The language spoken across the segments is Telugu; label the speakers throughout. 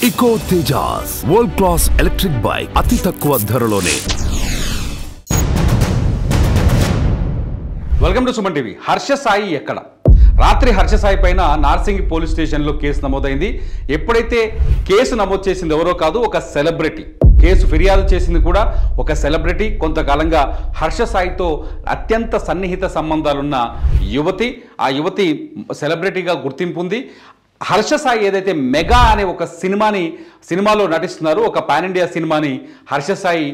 Speaker 1: ఇకో Tejas world class electric bike అతి తక్కువ ధరలోనే.
Speaker 2: Welcome to Suman TV. Harsha Sai ఎక్కడ? రాత్రి హర్ష సాయి పైన నార్సింగి పోలీస్ స్టేషన్లో కేసు నమోదైంది. ఎప్పుడైతే కేసు నమోదు చేసింది ఎవరో కాదు, ఒక సెలబ్రిటీ. కేసు ఫిర్యాదు చేసింది కూడా ఒక సెలబ్రిటీ. కొంతకాలంగా హర్ష సాయితో అత్యంత సన్నిహిత సంబంధాలున్న యువతి. ఆ యువతి సెలబ్రిటీగా గుర్తింపు ఉంది. హర్ష సాయి ఏదైతే మెగా అనే ఒక సినిమాలో నటిస్తున్నారు, ఒక పాన్ ఇండియా సినిమాని హర్ష సాయి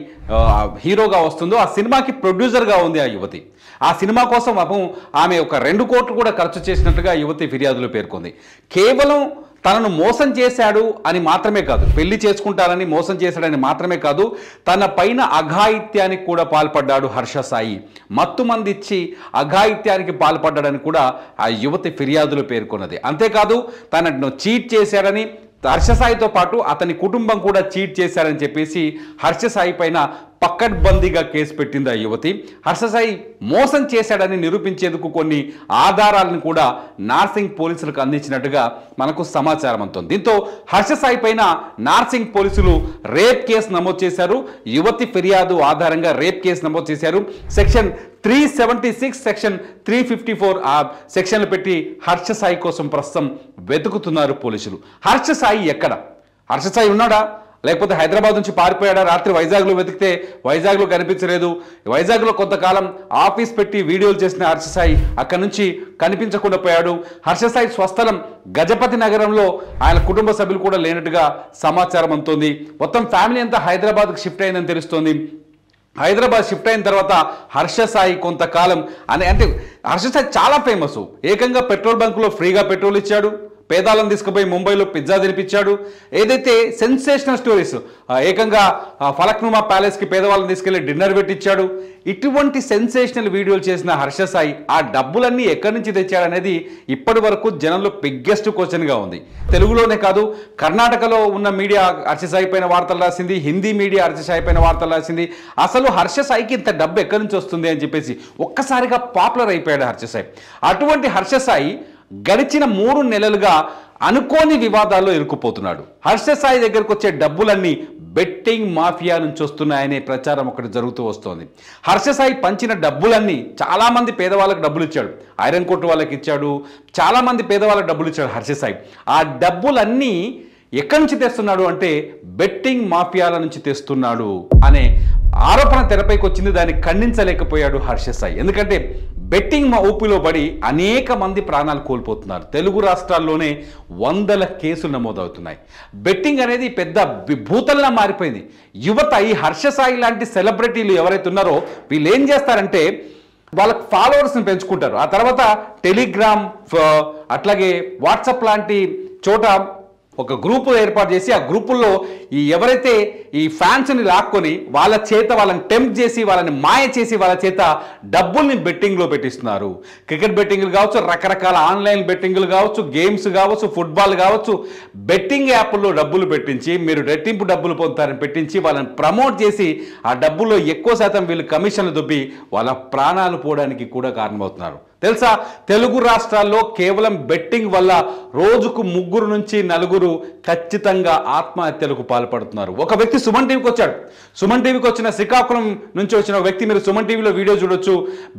Speaker 2: హీరోగా వస్తుందో ఆ సినిమాకి ప్రొడ్యూసర్గా ఉంది ఆ యువతి. ఆ సినిమా కోసం ఆమె ఒక 2 కోట్లు కూడా ఖర్చు చేసినట్టుగా యువతి ఫిర్యాదులో పేర్కొంది. కేవలం తనను మోసం చేశాడు అని మాత్రమే కాదు, పెళ్లి చేసుకుంటారని మోసం చేశాడని మాత్రమే కాదు, తన పైన అఘాయిత్యానికి కూడా పాల్పడ్డాడు హర్ష సాయి. మత్తు మందిచ్చి అఘాయిత్యానికి పాల్పడ్డాడని కూడా ఆ యువతి ఫిర్యాదులో పేర్కొన్నది. అంతేకాదు తనను చీట్ చేశాడని, హర్ష సాయితో పాటు అతని కుటుంబం కూడా చీట్ చేశారని చెప్పేసి హర్ష సాయి పైన పక్కడ్బందీగా కేసు పెట్టింది ఆ యువతి. హర్ష సాయి మోసం చేశాడని నిరూపించేందుకు కొన్ని ఆధారాలను కూడా నార్సింగ్ పోలీసులకు అందించినట్టుగా మనకు సమాచారం అందుతుంది. దీంతో హర్ష సాయి పైన నార్సింగ్ పోలీసులు రేప్ కేసు నమోదు చేశారు. యువతి ఫిర్యాదు ఆధారంగా రేప్ కేసు నమోదు చేశారు. సెక్షన్ 376, సెక్షన్ 354 ఆ సెక్షన్లు పెట్టి హర్ష సాయి కోసం ప్రస్తుతం వెతుకుతున్నారు పోలీసులు. హర్ష సాయి ఎక్కడ? హర్ష సాయి ఉన్నాడా, లేకపోతే హైదరాబాద్ నుంచి పారిపోయాడా? రాత్రి వైజాగ్లో వెతికితే వైజాగ్లో కనిపించలేదు. వైజాగ్లో కొంతకాలం ఆఫీస్ పెట్టి వీడియోలు చేసిన హర్ష సాయి అక్కడి నుంచి కనిపించకుండా పోయాడు. హర్ష సాయి స్వస్థలం గజపతి నగరంలో ఆయన కుటుంబ సభ్యులు కూడా లేనట్టుగా సమాచారం అందుతోంది. మొత్తం ఫ్యామిలీ అంతా హైదరాబాద్కి షిఫ్ట్ అయిందని తెలుస్తోంది. హైదరాబాద్ షిఫ్ట్ అయిన తర్వాత హర్ష సాయి కొంతకాలం అంటే హర్ష సాయి చాలా ఫేమస్. ఏకంగా పెట్రోల్ బంకులో ఫ్రీగా పెట్రోల్ ఇచ్చాడు, పేదాలను తీసుకుపోయి ముంబైలో పిజ్జా తినిపించాడు. ఏదైతే సెన్సేషనల్ స్టోరీస్, ఏకంగా ఫలక్నుమా ప్యాలెస్కి పేదవాళ్ళని తీసుకెళ్లి డిన్నర్ పెట్టించాడు. ఇటువంటి సెన్సేషనల్ వీడియోలు చేసిన హర్ష సాయి ఆ డబ్బులన్నీ ఎక్కడి నుంచి తెచ్చాడనేది ఇప్పటి వరకు జనంలో బిగ్గెస్ట్ క్వశ్చన్గా ఉంది. తెలుగులోనే కాదు, కర్ణాటకలో ఉన్న మీడియా హర్ష సాయి పైన వార్తలు రాసింది, హిందీ మీడియా హర్ష సాయి పైన వార్తలు రాసింది. అసలు హర్ష సాయికి ఇంత డబ్బు ఎక్కడి నుంచి వస్తుంది అని చెప్పేసి ఒక్కసారిగా పాపులర్ అయిపోయాడు హర్ష సాయి. అటువంటి హర్ష సాయి గడిచిన 3 నెలలుగా అనుకోని వివాదాల్లో ఇరుక్కుపోతున్నాడు. హర్ష సాయి దగ్గరకు వచ్చే డబ్బులన్నీ బెట్టింగ్ మాఫియా నుంచి వస్తున్నాయనే ప్రచారం ఒకటి జరుగుతూ వస్తోంది. హర్ష సాయి పంచిన డబ్బులన్నీ చాలామంది పేదవాళ్ళకి డబ్బులు ఇచ్చాడు. ఐరన్ కోట్ వాళ్ళకి ఇచ్చాడు, చాలామంది పేదవాళ్ళకి డబ్బులు ఇచ్చాడు హర్ష సాయి. ఆ డబ్బులన్నీ ఎక్కడి నుంచి తెస్తున్నాడు అంటే బెట్టింగ్ మాఫియాల నుంచి తెస్తున్నాడు అనే ఆరోపణ తెరపైకి వచ్చింది. దాన్ని ఖండించలేకపోయాడు హర్ష సాయి. ఎందుకంటే బెట్టింగ్ ఊపిలో పడి అనేక మంది ప్రాణాలు కోల్పోతున్నారు. తెలుగు రాష్ట్రాల్లోనే 100ల కేసులు నమోదవుతున్నాయి. బెట్టింగ్ అనేది పెద్ద భూతల్లా మారిపోయింది. యువత ఈ హర్ష సాయి లాంటి సెలబ్రిటీలు ఎవరైతే ఉన్నారో వీళ్ళు ఏం చేస్తారంటే వాళ్ళకి ఫాలోవర్స్ని పెంచుకుంటారు. ఆ తర్వాత టెలిగ్రామ్, అట్లాగే వాట్సాప్ లాంటి చోట ఒక గ్రూపు ఏర్పాటు చేసి ఆ గ్రూపుల్లో ఎవరైతే ఈ ఫ్యాన్స్ని లాక్కొని వాళ్ళ చేత వాళ్ళని టెంప్ట్ చేసి వాళ్ళని మాయ చేసి వాళ్ళ చేత డబ్బుల్ని బెట్టింగ్లో పెట్టిస్తున్నారు. క్రికెట్ బెట్టింగ్లు కావచ్చు, రకరకాల ఆన్లైన్ బెట్టింగ్లు కావచ్చు, గేమ్స్ కావచ్చు, ఫుట్బాల్ కావచ్చు, బెట్టింగ్ యాప్ల్లో డబ్బులు పెట్టించి మీరు రెట్టింపు డబ్బులు పొందుతారని పెట్టించి వాళ్ళని ప్రమోట్ చేసి ఆ డబ్బుల్లో ఎక్కువ శాతం వీళ్ళు కమిషన్లు దొబ్బి వాళ్ళ ప్రాణాలు పోవడానికి కూడా కారణమవుతున్నారు. తెలుసా, తెలుగు రాష్ట్రాల్లో కేవలం బెట్టింగ్ వల్ల రోజుకు 3 నుంచి 4 ఖచ్చితంగా ఆత్మహత్యలకు పాల్పడుతున్నారు. ఒక వ్యక్తి సుమన్ టీవీకి వచ్చాడు. సుమన్ టీవీకి వచ్చిన శ్రీకాకుళం నుంచి వచ్చిన వ్యక్తి, మీరు సుమన్ టీవీలో వీడియో చూడొచ్చు,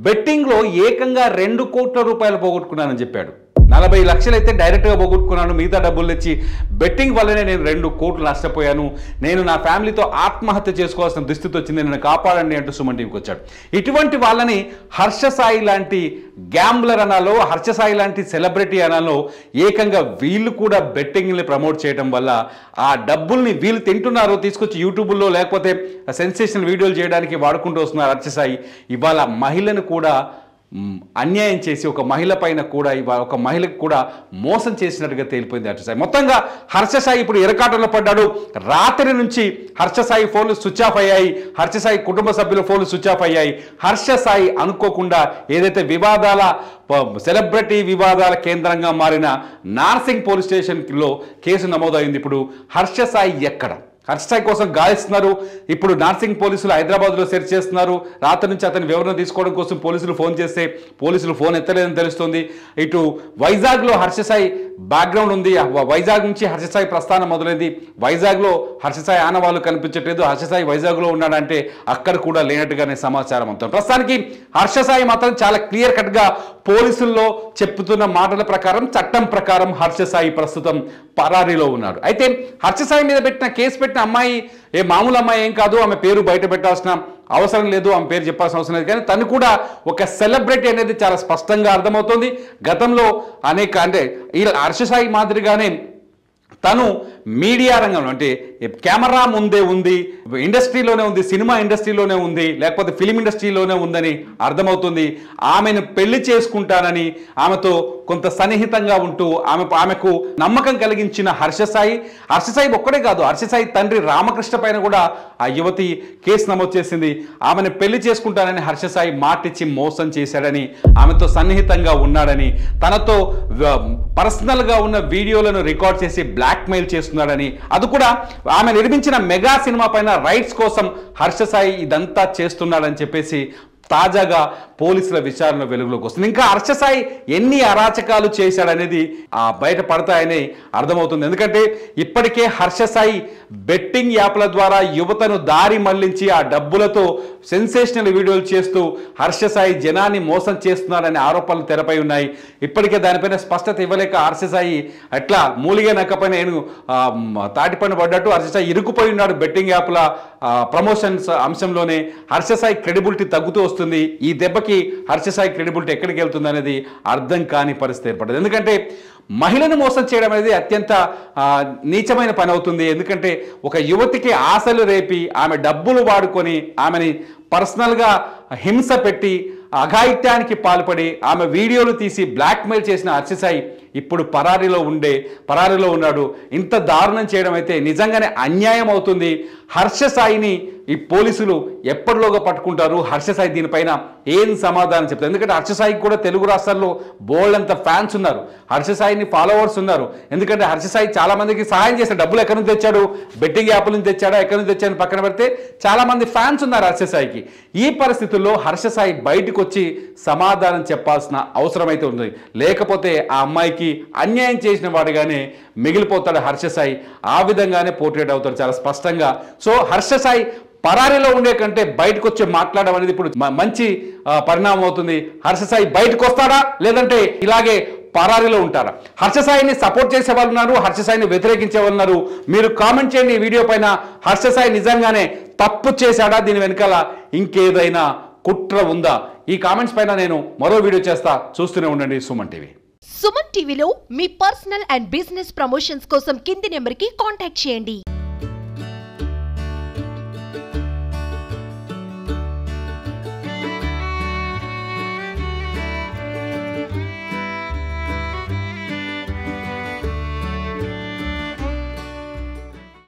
Speaker 2: బెట్టింగ్లో ఏకంగా 2 కోట్ల రూపాయలు పోగొట్టుకున్నానని చెప్పాడు. 40 లక్షలు అయితే డైరెక్ట్గా పోగొట్టుకున్నాను, మిగతా డబ్బులు తెచ్చి బెట్టింగ్ వల్లనే నేను 2 కోట్లు నష్టపోయాను, నేను నా ఫ్యామిలీతో ఆత్మహత్య చేసుకోవాల్సిన దుస్థితి వచ్చింది, నన్ను కాపాడండి అంటూ సుమన్ టీవీకి వచ్చాడు. ఇటువంటి వాళ్ళని హర్ష సాయి లాంటి గ్యాంబ్లర్ అనాలో, హర్ష సాయి లాంటి సెలబ్రిటీ అనాలో, ఏకంగా వీళ్ళు కూడా బెట్టింగ్ని ప్రమోట్ చేయడం వల్ల ఆ డబ్బుల్ని వీళ్ళు తింటున్నారు, తీసుకొచ్చి యూట్యూబ్లో లేకపోతే సెన్సేషనల్ వీడియోలు చేయడానికి వాడుకుంటూ వస్తున్నారు హర్ష సాయి. ఇవాళ మహిళను కూడా అన్యాయం చేసి ఒక మహిళ పైన కూడా ఒక మహిళకు కూడా మోసం చేసినట్టుగా తేలిపోయింది హర్ష సాయి. మొత్తంగా హర్ష సాయి ఇప్పుడు ఇరకాటంలో పడ్డాడు. రాత్రి నుంచి హర్ష సాయి ఫోన్లు స్విచ్ ఆఫ్ అయ్యాయి, హర్ష సాయి కుటుంబ సభ్యుల ఫోన్లు స్విచ్ ఆఫ్ అయ్యాయి. హర్ష సాయి అనుకోకుండా ఏదైతే సెలబ్రిటీ వివాదాల కేంద్రంగా మారిన నార్సింగ్ పోలీస్ స్టేషన్లో కేసు నమోదైంది. ఇప్పుడు హర్ష సాయి ఎక్కడ? హర్ష సాయి కోసం గాలిస్తున్నారు. ఇప్పుడు నార్సింగ్ పోలీసులు హైదరాబాద్లో సెర్చ్ చేస్తున్నారు. రాత్రి నుంచి అతని వివరణ తీసుకోవడం కోసం పోలీసులు ఫోన్ చేస్తే పోలీసులు ఫోన్ ఎత్తలేదని తెలుస్తుంది. ఇటు వైజాగ్లో హర్ష సాయి బ్యాక్గ్రౌండ్ ఉంది. వైజాగ్ నుంచి హర్ష సాయి ప్రస్థానం మొదలైంది. వైజాగ్లో హర్ష సాయి ఆనవాళ్ళు కనిపించట్లేదు. హర్ష సాయి వైజాగ్లో ఉన్నాడంటే అక్కడ కూడా లేనట్టుగానే సమాచారం అవుతుంది. ప్రస్తుతానికి హర్ష సాయి మాత్రం చాలా క్లియర్ కట్గా పోలీసుల్లో చెప్తున్న మాటల ప్రకారం, చట్టం ప్రకారం హర్ష సాయి ప్రస్తుతం పరారీలో ఉన్నాడు. అయితే హర్ష సాయి మీద కేసు పెట్టిన అమ్మాయి మామూలు అమ్మాయి ఏం కాదు. ఆమె పేరు బయట పెట్టాల్సిన అవసరం లేదు, ఆమె పేరు చెప్పాల్సిన అవసరం లేదు. కానీ తను కూడా ఒక సెలబ్రిటీ అనేది చాలా స్పష్టంగా అర్థమవుతుంది. గతంలో అంటే ఈ హర్ష సాయి మాదిరిగానే తను మీడియా రంగంలో అంటే కెమెరా ముందే ఉంది, ఇండస్ట్రీలోనే ఉంది, సినిమా ఇండస్ట్రీలోనే ఉంది, లేకపోతే ఫిలిం ఇండస్ట్రీలోనే ఉందని అర్థమవుతుంది. ఆమెను పెళ్లి చేసుకుంటానని ఆమెతో కొంత సన్నిహితంగా ఉంటూ ఆమెకు నమ్మకం కలిగించిన హర్ష సాయి ఒక్కడే కాదు, హర్ష సాయి తండ్రి రామకృష్ణ పైన కూడా ఆ యువతి కేసు నమోదు చేసింది. ఆమెను పెళ్లి చేసుకుంటానని హర్ష సాయి మాటిచ్చి మోసం చేశాడని, ఆమెతో సన్నిహితంగా ఉన్నాడని, తనతో పర్సనల్గా ఉన్న వీడియోలను రికార్డ్ చేసి బ్లాక్మెయిల్ చేస్తున్నాడని, అది కూడా ఆమె నిర్మించిన మెగా సినిమా పైన రైట్స్ కోసం హర్ష సాయి ఇదంతా చేస్తున్నాడని చెప్పేసి తాజాగా పోలీసుల విచారణ వెలుగులోకి వస్తుంది. ఇంకా హర్ష సాయి ఎన్ని అరాచకాలు చేశాడనేది బయట పడతాయని అర్థమవుతుంది. ఎందుకంటే ఇప్పటికే హర్ష సాయి బెట్టింగ్ యాప్ల ద్వారా యువతను దారి మళ్లించి ఆ డబ్బులతో సెన్సేషనల్ వీడియోలు చేస్తూ హర్ష సాయి జనాన్ని మోసం చేస్తున్నాడనే ఆరోపణలు తెరపై ఉన్నాయి. ఇప్పటికే దానిపైన స్పష్టత ఇవ్వలేక హర్ష సాయి అట్లా మూలిగా నక్కపైన నేను తాటిపైన పడ్డట్టు హర్ష సాయి ఇరుక్కుపోయి ఉన్నాడు. బెట్టింగ్ యాప్ల ప్రమోషన్స్ అంశంలోనే హర్ష సాయి క్రెడిబిలిటీ తగ్గుతూ వస్తుంది. ఈ దెబ్బకి హర్ష సాయి క్రెడిబిలిటీ ఎక్కడికి వెళ్తుంది అనేది అర్థం కాని పరిస్థితి ఏర్పడింది. ఎందుకంటే మహిళను మోసం చేయడం అనేది అత్యంత నీచమైన పని అవుతుంది. ఎందుకంటే ఒక యువతికి ఆశలు రేపి ఆమె డబ్బులు వాడుకొని ఆమెని పర్సనల్గా హింస పెట్టి అఘాయిత్యానికి పాల్పడి ఆమె వీడియోలు తీసి బ్లాక్మెయిల్ చేసిన హర్ష సాయి ఇప్పుడు పరారీలో ఉన్నాడు. ఇంత దారుణం చేయడం అయితే నిజంగానే అన్యాయం అవుతుంది. హర్ష సాయిని ఈ పోలీసులు ఎప్పటిలోగా పట్టుకుంటారు? హర్ష సాయి దీనిపైన ఏం సమాధానం చెప్తారు? ఎందుకంటే హర్ష సాయికి కూడా తెలుగు రాష్ట్రాల్లో బోల్డ్ అంత ఫ్యాన్స్ ఉన్నారు, హర్ష సాయిని ఫాలోవర్స్ ఉన్నారు. ఎందుకంటే హర్ష సాయి చాలా మందికి సహాయం చేశాడు. డబ్బులు ఎక్కడి నుంచి తెచ్చాడు, బెట్టింగ్ యాప్ల నుంచి తెచ్చాడా, ఎక్కడి నుంచి తెచ్చాడని పక్కన పెడితే చాలా మంది ఫ్యాన్స్ ఉన్నారు హర్ష సాయికి. ఈ పరిస్థితుల్లో హర్ష సాయి బయటకు వచ్చి సమాధానం చెప్పాల్సిన అవసరం అయితే ఉంది. లేకపోతే ఆ అమ్మాయికి అన్యాయం చేసిన వాడిగానే మిగిలిపోతాడు హర్ష సాయి. ఆ విధంగానే పోర్ట్రేట్ అవుతాడు చాలా స్పష్టంగా. సో హర్ష సాయి పరారీలో ఉండే కంటే బయటకు వచ్చి మాట్లాడడం అనేది ఇప్పుడు మంచి పరిణామం అవుతుంది. హర్ష సాయి బయటకు వస్తాడా, లేదంటే ఇలాగే పరారీలో ఉంటారా? హర్ష సాయిని సపోర్ట్ చేసే వాళ్ళు ఉన్నారు, హర్ష సాయిని వ్యతిరేకించే వాళ్ళు ఉన్నారు. మీరు కామెంట్ చేయండి ఈ వీడియో పైన. హర్ష సాయి నిజంగానే తప్పు చేశాడా, దీని వెనకాల ఇంకేదైనా కుట్ర ఉందా? ఈ కామెంట్స్ పైన నేను మరో వీడియో చేస్తా. చూస్తూనే ఉండండి సుమన్ టీవీ.
Speaker 3: సుమన్ టీవీలో మీ పర్సనల్ అండ్ బిజినెస్ ప్రమోషన్స్ కోసం కింది నెంబర్కి కాంటాక్ట్ చేయండి.